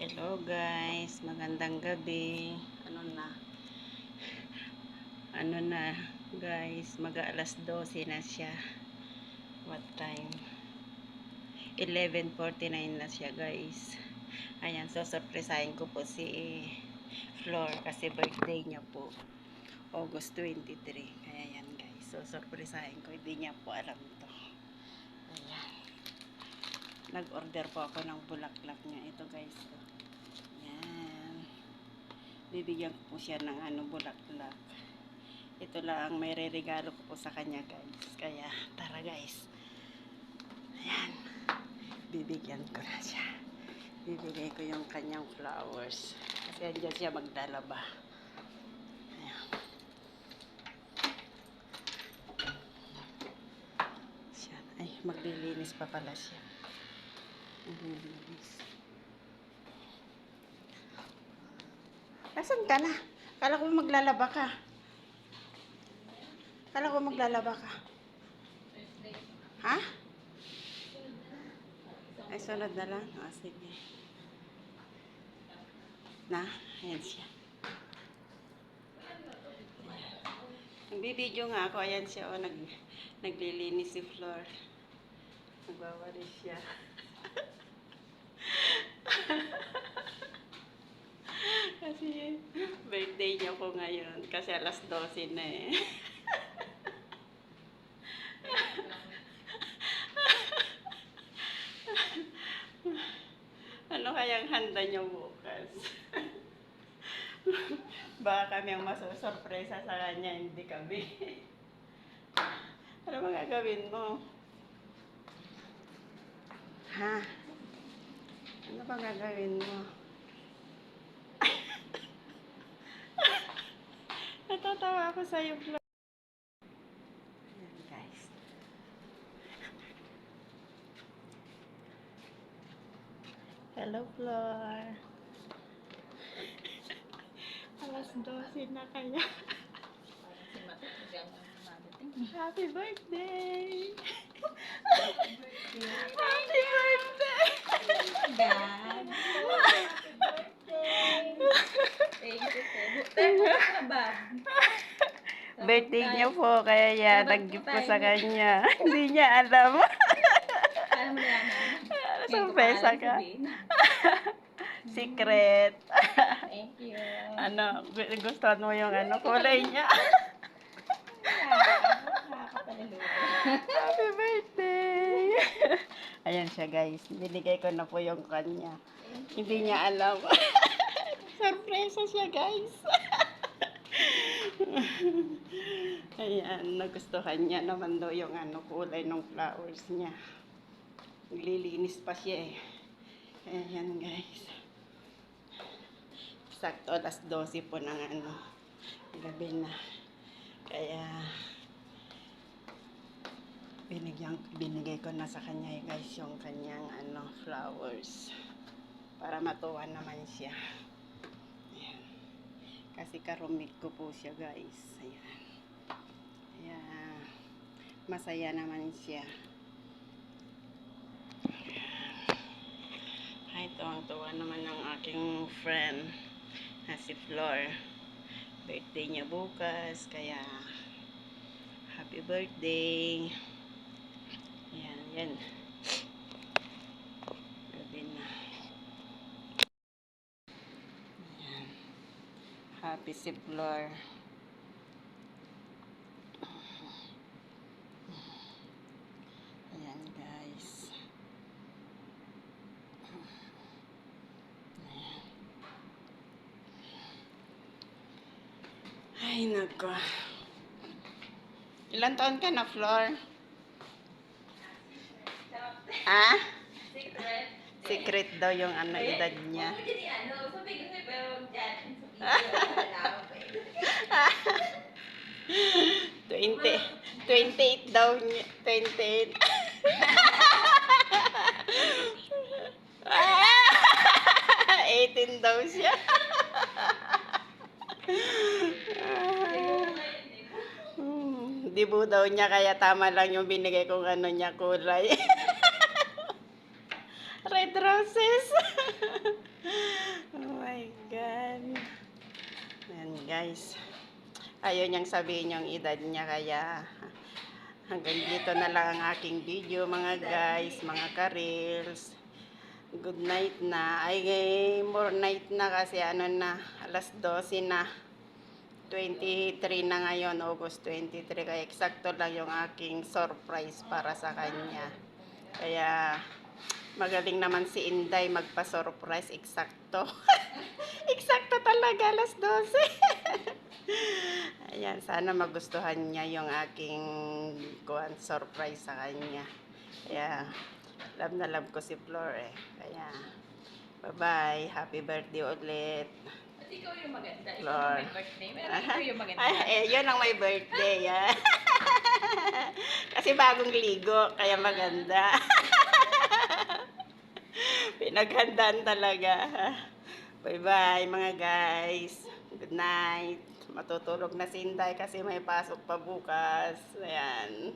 Hello guys, magandang gabi. Ano na guys, mag-aalas 12 na siya. What time? 11:49 na siya guys. Ayan, so surprisahin ko po si Flor kasi birthday niya po. August 23. Kaya yan guys, so surprisahin ko. Hindi niya po alam to. Ayan. Nag-order po ako ng bulaklak niya. Ito guys. Ayan. Bibigyan ko po siya ng bulaklak. Ito lang may re-regalo ko po sa kanya guys. Kaya tara guys. Ayan. Bibigyan ko na siya. Bibigay ko yung kanyang flowers. Kasi andyan siya maglalaba. Ayan. Siya. Ay, maglilinis pa pala siya. Maglilinis. Asan ka na? Kala ko maglalaba ka. Kala ko maglalaba ka. Ha? Ay, sunod na lang? O, sige. Na, ayan siya. Nagbibideo nga ako. Ayan siya. O, naglilinis si Flor. Nagwawalis siya. Kasi birthday niya po ngayon. Kasi alas 12 na eh. Ano kayang handa niyo bukas? Baka kami ang masusurpresa sa kanya, hindi kami. Ano ba gagawin mo? Ha? Ano ba gagawin mo? Natatawa ako sa'yo, Flo. Ayan, guys. Hello, Flor. Alas 12 na kaya. Happy birthday! Happy birthday! God. Happy birthday. Thank you po. Birthday niya po, kaya yan, nag-gift ko sa kanya. Hindi niya alam. Alam mo yan. Surpresa ka. Secret. Thank you. Gusto mo yung kulay niya? Happy birthday! Ayan siya guys. Binigay ko na po yung kanya. Hindi niya alam. Surpresa siya guys. Ayan, nagustuhan niya naman daw yung kulay ng flowers niya. Naglilinis pa siya eh. Ayan guys. Sakto alas 12 po ng gabi na. Kaya binigay ko na sa kanya guys yung kanyang flowers. Para matuwa naman siya. Ayan. Kasi karumit ko po siya guys. Ayan. Kaya masaya naman siya. Ay, tuwang-tuwa naman ng aking friend na si Flor. Birthday niya bukas, kaya happy birthday. Yan, yan. Gabi na. Yan. Happy si Flor. Ayan guys. Ay, nako. Ilan taon ka na, Flor? Ha? Secret. Secret daw yung edad niya. Huwag mo dyan sabi ko sa'yo, pero dyan. 28 daw niya. 28. 18 daw siya. Dibu daw niya, kaya tama lang yung binigay kong niya kulay. Red roses. guys. Ayaw niyang sabihin yung edad niya, kaya hanggang dito na lang ang aking video mga guys, mga ka-reels. Good night na. Ay, more night na kasi ano na, alas 12 na. 23 na ngayon, August 23. Kaya eksakto lang yung aking surprise para sa kanya. Kaya magaling naman si Inday magpa-surprise, eksakto. Eksakto talaga, alas 12. Ayan, sana magustuhan niya yung aking surprise sa kanya. Kaya, love na love ko si Flor eh. Kaya, bye-bye. Happy birthday ulit. At ikaw yung maganda. Ikaw Flor. yung may birthday. Pero ikaw yung maganda. Yun ang may birthday. Kasi bagong ligo, kaya maganda. Pinaghandaan talaga. Bye-bye mga guys. Good night. Matutulog na si Inday kasi may pasok pa bukas. Ayan.